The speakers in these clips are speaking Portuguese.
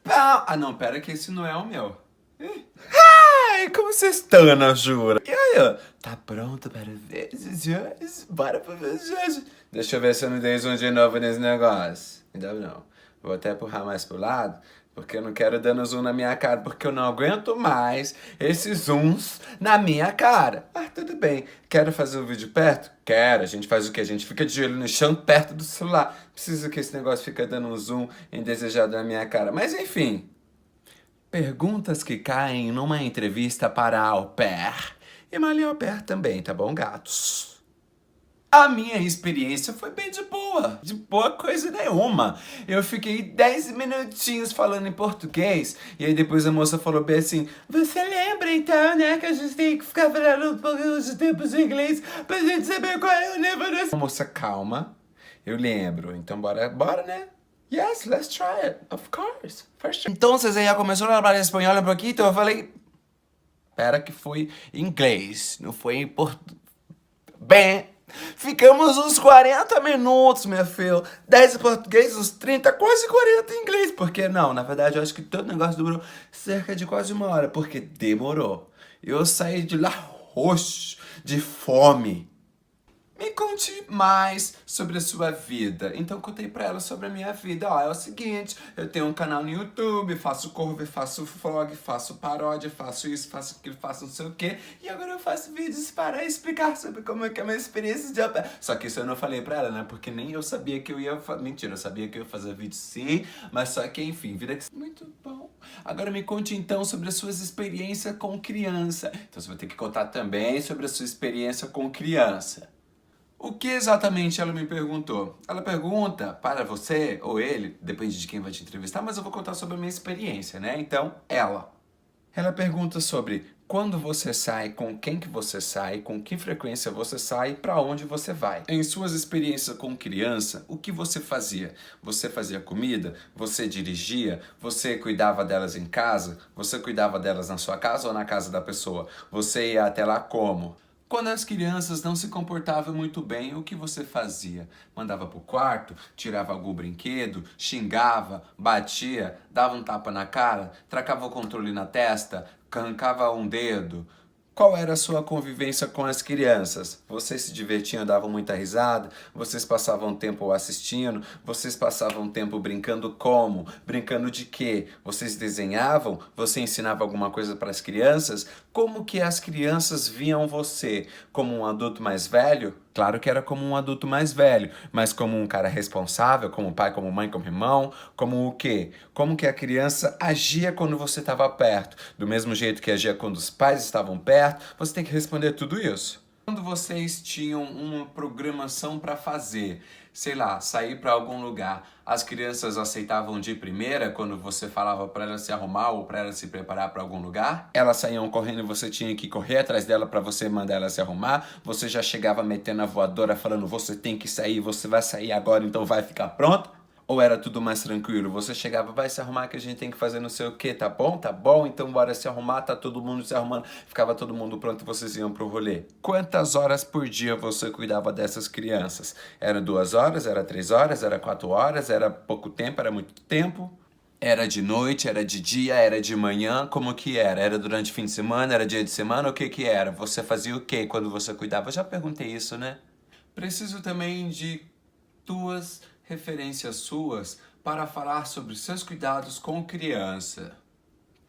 Ah, não, pera que esse não é o meu. Ai, como vocês estão, Ana Jura? E aí, tá pronto para ver os hoje? Bora para ver os hoje. Deixa eu ver se eu não dei zoom de novo nesse negócio. Ainda não. Vou até empurrar mais pro lado, porque eu não quero dando zoom na minha cara, porque eu não aguento mais esses zooms na minha cara. Ah, tudo bem. Quero fazer um vídeo perto? Quero. A gente faz o quê? A gente fica de olho no chão perto do celular. Preciso que esse negócio fique dando um zoom indesejado na minha cara. Mas enfim. Perguntas que caem numa entrevista para au pair. E Malha au pair também, tá bom, gatos? A minha experiência foi bem de boa coisa nenhuma. Eu fiquei 10 minutinhos falando em português, e aí depois a moça falou bem assim, você lembra então, né, que a gente tem que ficar falando um pouco de tempos em inglês pra gente saber qual é o nível dessa... Moça, calma, eu lembro, então bora, né? Yes, let's try it, of course. Entonces ella começou a falar espanhol um pouquinho, eu falei, espera que foi inglês, não foi em português. Bem, ficamos uns 40 minutos, minha filha. 10 em português, uns 30, quase 40 em inglês. Porque não, na verdade eu acho que todo negócio durou cerca de quase 1 hora, porque demorou. Eu saí de lá roxo, de fome. Me conte mais sobre a sua vida. Então contei pra ela sobre a minha vida. Ó, é o seguinte, eu tenho um canal no YouTube, faço cover, faço vlog, faço paródia, faço isso, faço aquilo, faço não sei o quê. E agora eu faço vídeos para explicar sobre como é que é a minha experiência de au pair. Só que isso eu não falei pra ela, né? Porque nem eu sabia que eu ia... Mentira, eu sabia que eu ia fazer vídeo sim, mas só que, enfim, vida que... Muito bom. Agora me conte então sobre as suas experiências com criança. Então você vai ter que contar também sobre a sua experiência com criança. O que exatamente ela me perguntou? Ela pergunta para você, ou ele, depende de quem vai te entrevistar, mas eu vou contar sobre a minha experiência, né? Então, ela pergunta sobre quando você sai, com quem que você sai, com que frequência você sai, para onde você vai. Em suas experiências com criança, o que você fazia? Você fazia comida? Você dirigia? Você cuidava delas em casa? Você cuidava delas na sua casa ou na casa da pessoa? Você ia até lá como? Quando as crianças não se comportavam muito bem, o que você fazia? Mandava pro quarto, tirava algum brinquedo, xingava, batia, dava um tapa na cara, tracava o controle na testa, arrancava um dedo? Qual era a sua convivência com as crianças? Vocês se divertiam, davam muita risada? Vocês passavam tempo assistindo? Vocês passavam tempo brincando como? Brincando de quê? Vocês desenhavam? Você ensinava alguma coisa para as crianças? Como que as crianças viam você? Como um adulto mais velho? Claro que era como um adulto mais velho, mas como um cara responsável, como pai, como mãe, como irmão, como o quê? Como que a criança agia quando você estava perto? Do mesmo jeito que agia quando os pais estavam perto? Você tem que responder tudo isso. Quando vocês tinham uma programação para fazer, sei lá, sair para algum lugar, as crianças aceitavam de primeira quando você falava para elas se arrumar ou para elas se preparar para algum lugar? Elas saíam correndo e você tinha que correr atrás dela para você mandar ela se arrumar? Você já chegava metendo a voadora falando você tem que sair, você vai sair agora, então vai ficar pronto? Ou era tudo mais tranquilo? Você chegava, vai se arrumar que a gente tem que fazer não sei o que, tá bom? Tá bom, então bora se arrumar, tá todo mundo se arrumando. Ficava todo mundo pronto e vocês iam pro rolê. Quantas horas por dia você cuidava dessas crianças? Era 2 horas, era 3 horas, era 4 horas, era pouco tempo, era muito tempo? Era de noite, era de dia, era de manhã, como que era? Era durante o fim de semana, era dia de semana, o que que era? Você fazia o que quando você cuidava? Eu já perguntei isso, né? Preciso também de 2 referências suas para falar sobre seus cuidados com criança.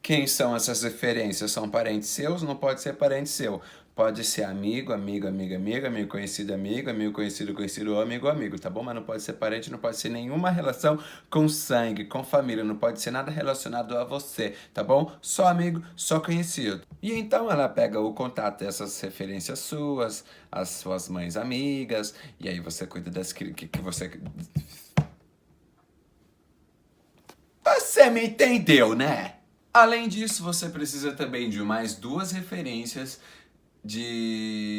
Quem são essas referências? São parentes seus? Não pode ser parente seu. Pode ser amigo, amigo, amiga, amiga, amigo conhecido, amigo conhecido, conhecido, ou amigo, amigo, tá bom? Mas não pode ser parente, não pode ser nenhuma relação com sangue, com família, não pode ser nada relacionado a você, tá bom? Só amigo, só conhecido. E então ela pega o contato dessas referências suas, as suas mães amigas, e aí você cuida das que você... Você me entendeu, né? Além disso, você precisa também de mais 2 referências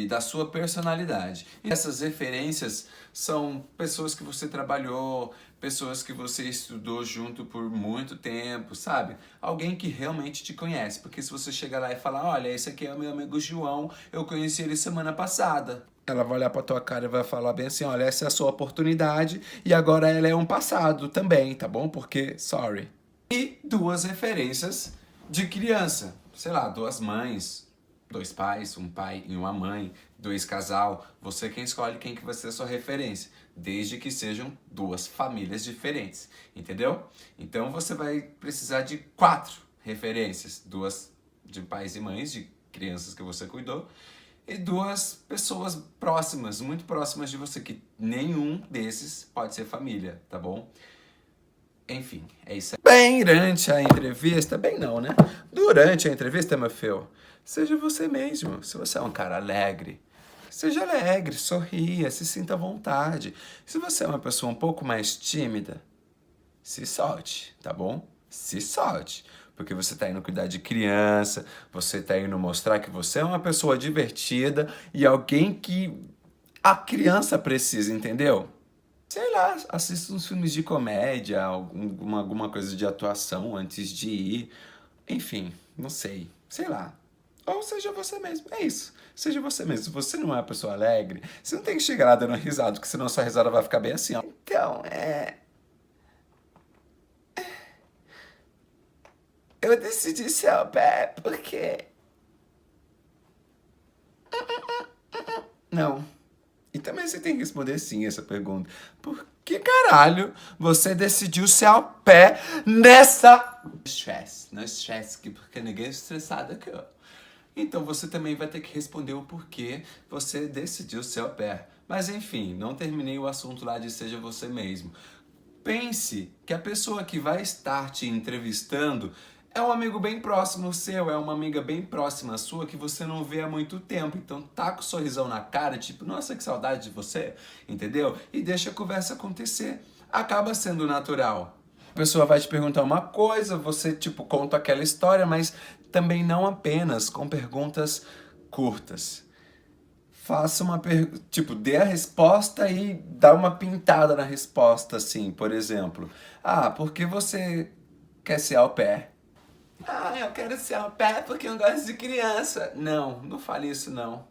da sua personalidade. E essas referências são pessoas que você trabalhou, pessoas que você estudou junto por muito tempo, sabe? Alguém que realmente te conhece. Porque se você chegar lá e falar, olha, esse aqui é o meu amigo João, eu conheci ele semana passada. Ela vai olhar pra tua cara e vai falar bem assim, olha, essa é a sua oportunidade e agora ela é um passado também, tá bom? Porque, sorry. duas referências de criança. Sei lá, duas mães, dois pais, um pai e uma mãe, dois casal. Você quem escolhe quem que vai ser a sua referência, desde que sejam duas famílias diferentes, entendeu? Então você vai precisar de 4 referências, 2 de pais e mães de crianças que você cuidou e 2 pessoas próximas, muito próximas de você, que nenhum desses pode ser família, tá bom? Enfim, é isso aí. Bem, durante a entrevista, bem não, né? Durante a entrevista, meu filho, seja você mesmo. Se você é um cara alegre, seja alegre, sorria, se sinta à vontade. Se você é uma pessoa um pouco mais tímida, se solte, tá bom? Se solte. Porque você tá indo cuidar de criança, você tá indo mostrar que você é uma pessoa divertida e alguém que a criança precisa, entendeu? Sei lá, assista uns filmes de comédia, alguma coisa de atuação antes de ir. Enfim, não sei. Sei lá. Ou seja você mesmo. É isso. Seja você mesmo. Se você não é uma pessoa alegre, você não tem que chegar lá dando risada, porque senão sua risada vai ficar bem assim, ó. Então, eu decidi ser au pair porque... Não. E também você tem que responder sim essa pergunta. Por que caralho você decidiu ser au pair nessa... Estresse. Não estresse, porque ninguém é estressado aqui, ó. Então você também vai ter que responder o porquê você decidiu ser au pair. Mas enfim, não terminei o assunto lá de seja você mesmo. Pense que a pessoa que vai estar te entrevistando é um amigo bem próximo seu, é uma amiga bem próxima sua que você não vê há muito tempo. Então tá com um sorrisão na cara, tipo, nossa, que saudade de você, entendeu? E deixa a conversa acontecer. Acaba sendo natural. A pessoa vai te perguntar uma coisa, você tipo conta aquela história, mas também não apenas com perguntas curtas. Faça uma pergunta, tipo, dê a resposta e dá uma pintada na resposta, assim, por exemplo. Ah, por que você quer ser au pair? Ah, eu quero ser au pair porque eu gosto de criança. Não, não fale isso não.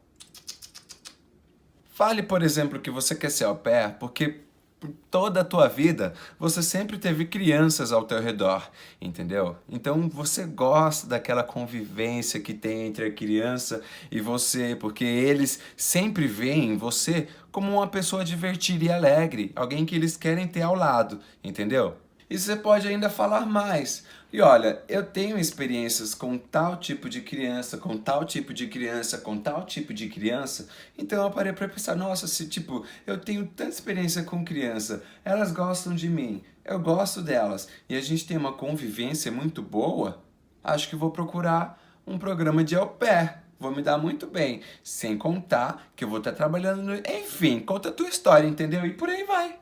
Fale, por exemplo, que você quer ser au pair porque por toda a tua vida você sempre teve crianças ao teu redor, entendeu? Então você gosta daquela convivência que tem entre a criança e você, porque eles sempre veem você como uma pessoa divertida e alegre, alguém que eles querem ter ao lado, entendeu? E você pode ainda falar mais. E olha, eu tenho experiências com tal tipo de criança, com tal tipo de criança, com tal tipo de criança. Então eu parei para pensar, nossa, se tipo, eu tenho tanta experiência com criança, elas gostam de mim, eu gosto delas, e a gente tem uma convivência muito boa, acho que vou procurar um programa de au pair. Vou me dar muito bem, sem contar que eu vou estar trabalhando no... Enfim, conta a tua história, entendeu? E por aí vai.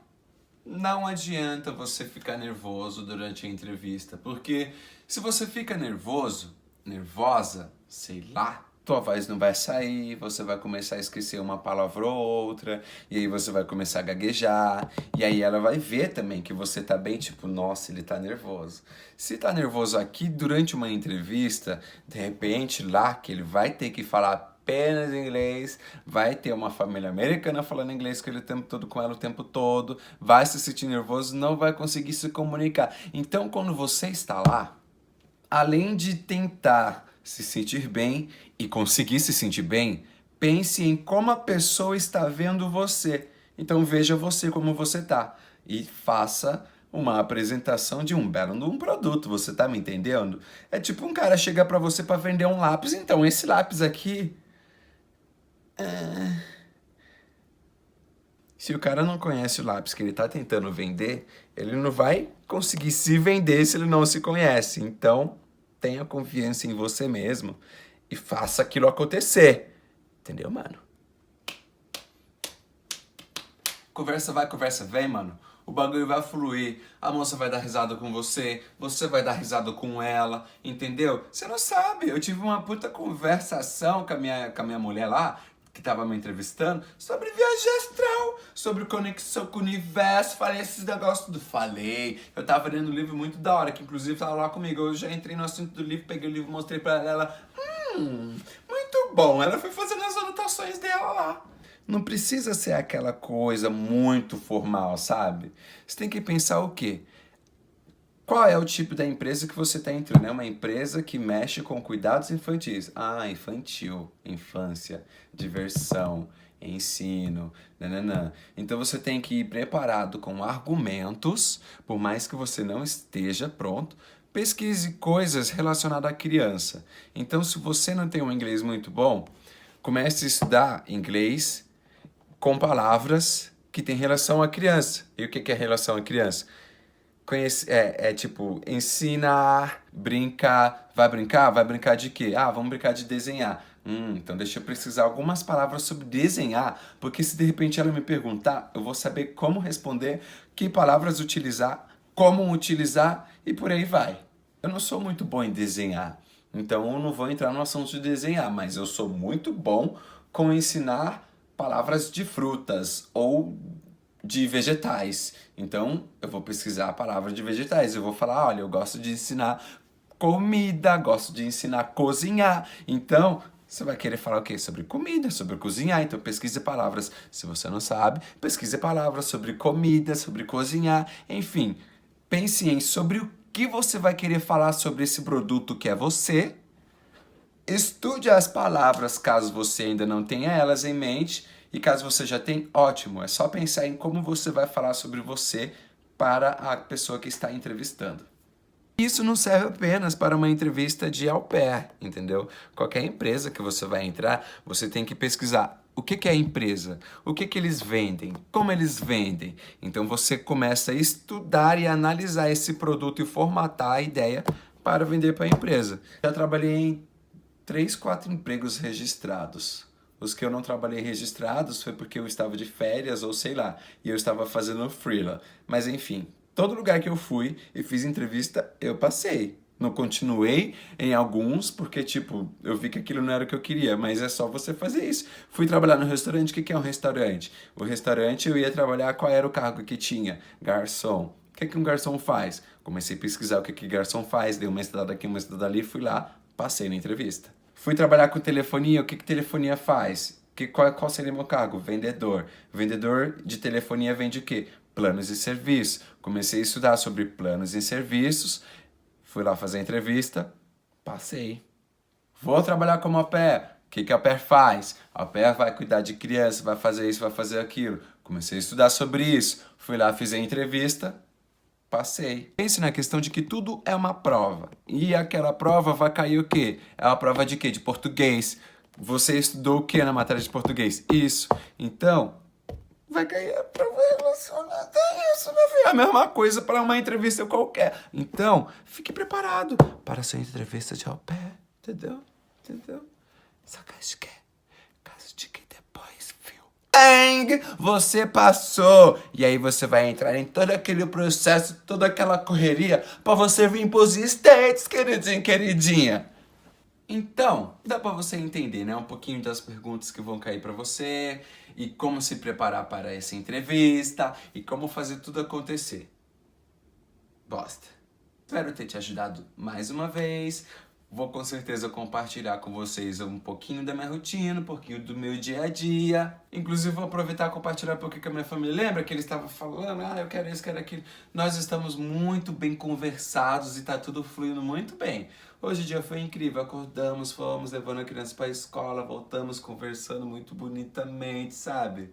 Não adianta você ficar nervoso durante a entrevista, porque se você fica nervoso, nervosa, sei lá, tua voz não vai sair, você vai começar a esquecer uma palavra ou outra, e aí você vai começar a gaguejar, e aí ela vai ver também que você tá bem, tipo, nossa, ele tá nervoso. Se tá nervoso aqui durante uma entrevista, de repente lá que ele vai ter que falar apenas inglês, vai ter uma família americana falando inglês com ele o tempo todo, com ela o tempo todo, vai se sentir nervoso, não vai conseguir se comunicar. Então, quando você está lá, além de tentar se sentir bem e conseguir se sentir bem, pense em como a pessoa está vendo você. Então, veja você como você está e faça uma apresentação de um belo de um produto, você tá me entendendo? É tipo um cara chegar para você para vender um lápis, então esse lápis aqui se o cara não conhece o lápis que ele tá tentando vender, ele não vai conseguir se vender se ele não se conhece. Então, tenha confiança em você mesmo e faça aquilo acontecer. Entendeu, mano? Conversa vai, conversa vem, mano. O bagulho vai fluir, a moça vai dar risada com você, você vai dar risada com ela, entendeu? Você não sabe, eu tive uma puta conversação com a minha mulher lá, que tava me entrevistando, sobre viagem astral, sobre conexão com o universo, falei esses negócios tudo. Falei, eu tava lendo um livro muito da hora, que inclusive tava lá comigo, eu já entrei no assunto do livro, peguei o livro, mostrei pra ela, muito bom, ela foi fazendo as anotações dela lá. Não precisa ser aquela coisa muito formal, sabe? Você tem que pensar o quê? Qual é o tipo da empresa que você está entrando? É uma empresa que mexe com cuidados infantis. Ah, infantil, infância, diversão, ensino, nananã. Então você tem que ir preparado com argumentos, por mais que você não esteja pronto. Pesquise coisas relacionadas à criança. Então, se você não tem um inglês muito bom, comece a estudar inglês com palavras que têm relação à criança. E o que é relação à criança? Tipo, ensinar, brincar. Vai brincar? Vai brincar de quê? Ah, vamos brincar de desenhar. Então deixa eu precisar algumas palavras sobre desenhar, porque se de repente ela me perguntar, eu vou saber como responder, que palavras utilizar, como utilizar e por aí vai. Eu não sou muito bom em desenhar, então eu não vou entrar no assunto de desenhar, mas eu sou muito bom com ensinar palavras de frutas ou de vegetais. Então, eu vou pesquisar a palavra de vegetais. Eu vou falar, olha, eu gosto de ensinar comida, gosto de ensinar a cozinhar. Então, você vai querer falar o quê? Sobre comida, sobre cozinhar. Então, pesquise palavras. Se você não sabe, pesquise palavras sobre comida, sobre cozinhar. Enfim, pense em sobre o que você vai querer falar sobre esse produto que é você. Estude as palavras caso você ainda não tenha elas em mente. E caso você já tenha, ótimo. É só pensar em como você vai falar sobre você para a pessoa que está entrevistando. Isso não serve apenas para uma entrevista de au pair, entendeu? Qualquer empresa que você vai entrar, você tem que pesquisar o que é a empresa, o que eles vendem, como eles vendem. Então você começa a estudar e analisar esse produto e formatar a ideia para vender para a empresa. Já trabalhei em 3, 4 empregos registrados. Os que eu não trabalhei registrados foi porque eu estava de férias ou sei lá, e eu estava fazendo freela. Mas enfim, todo lugar que eu fui e fiz entrevista, eu passei. Não continuei em alguns, porque tipo, eu vi que aquilo não era o que eu queria, mas é só você fazer isso. Fui trabalhar no restaurante, o que é um restaurante? O restaurante eu ia trabalhar, qual era o cargo que tinha? Garçom. O que um garçom faz? Comecei a pesquisar o que garçom faz, dei uma estudada aqui, uma estudada ali, fui lá, passei na entrevista. Fui trabalhar com telefonia, o que telefonia faz? Qual seria o meu cargo? Vendedor. Vendedor de telefonia vende o quê? Planos e serviços. Comecei a estudar sobre planos e serviços, fui lá fazer a entrevista, passei. Vou trabalhar como au pair. O que a au pair faz? A au pair vai cuidar de criança, vai fazer isso, vai fazer aquilo. Comecei a estudar sobre isso, fui lá, fiz a entrevista, passei. Pense na questão de que tudo é uma prova. E aquela prova vai cair o quê? É uma prova de quê? De português. Você estudou o quê na matéria de português? Isso. Então, vai cair a prova relacionada a isso, meu filho. É a mesma coisa para uma entrevista qualquer. Então, fique preparado para a sua entrevista de au pair. Entendeu? Entendeu? Só caso de que depois, viu? Bang! Você passou! E aí você vai entrar em todo aquele processo, toda aquela correria para você vir pros States, queridinho, queridinha. Então, dá para você entender, né? Um pouquinho das perguntas que vão cair para você e como se preparar para essa entrevista e como fazer tudo acontecer. Bosta. Espero ter te ajudado mais uma vez. Vou com certeza compartilhar com vocês um pouquinho da minha rotina, um pouquinho do meu dia a dia. Inclusive vou aproveitar e compartilhar um pouquinho com a minha família. Lembra que eles estavam falando, eu quero isso, quero aquilo. Nós estamos muito bem conversados e tá tudo fluindo muito bem. Hoje o dia foi incrível, acordamos, fomos levando a criança para a escola, voltamos conversando muito bonitamente, sabe?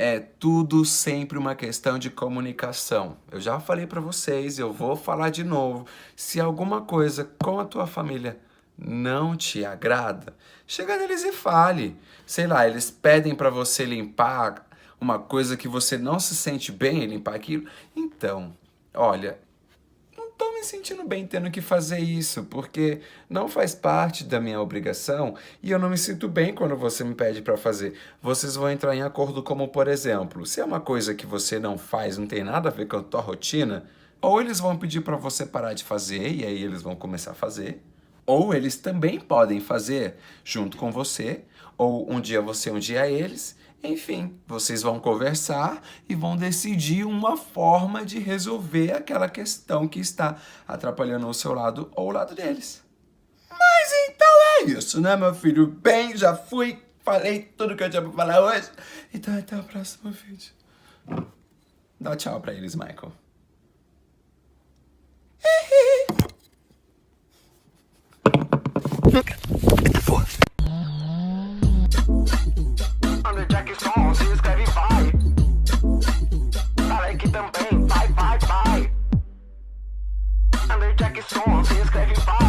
É tudo sempre uma questão de comunicação. Eu já falei para vocês, eu vou falar de novo. Se alguma coisa com a tua família não te agrada, chega neles e fale. Sei lá, eles pedem para você limpar uma coisa que você não se sente bem em limpar aquilo. Então, olha, não tô me sentindo bem tendo que fazer isso, porque não faz parte da minha obrigação e eu não me sinto bem quando você me pede para fazer. Vocês vão entrar em acordo como, por exemplo, se é uma coisa que você não faz, não tem nada a ver com a tua rotina, ou eles vão pedir para você parar de fazer e aí eles vão começar a fazer, ou eles também podem fazer junto com você, ou um dia você, um dia eles. Enfim, vocês vão conversar e vão decidir uma forma de resolver aquela questão que está atrapalhando o seu lado ou o lado deles. Mas então é isso, né, meu filho? Bem, já fui, falei tudo que eu tinha pra falar hoje. Então até o próximo vídeo. Dá tchau pra eles, Michael. Eita porra. Under Jackson se escreve vai. Tarek também vai. Under Jackson se escreve vai.